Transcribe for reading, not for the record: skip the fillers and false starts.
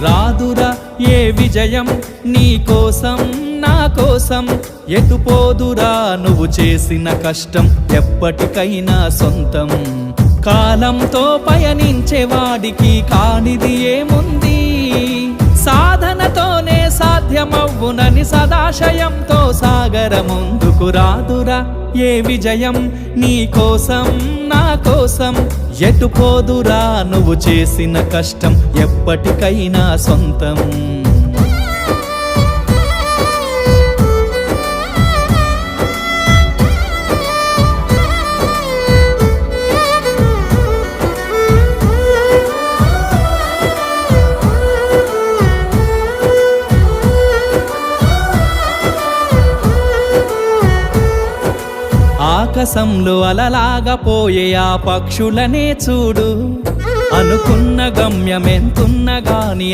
రాదురా ఏ విజయం నీ కోసం నా కోసం, ఎటుపోదురా నువ్వు చేసిన కష్టం ఎప్పటికైనా సొంతం. కాలంతో పయనించేవాడికి కానిది ఏముంది, సాధనతోనే సాధ్యమవ్వునని సదాశయంతో సాగర ముందుకు. రాదురా ఏ విజయం నీ కోసం నా కోసం, ఎటుపోదురా నువ్వు చేసిన కష్టం ఎప్పటికైనా సొంతం. ఆకాశంలో అలలాగా పోయే ఆ పక్షులనే చూడు, అనుకున్న గమ్యమెంతున్న గాని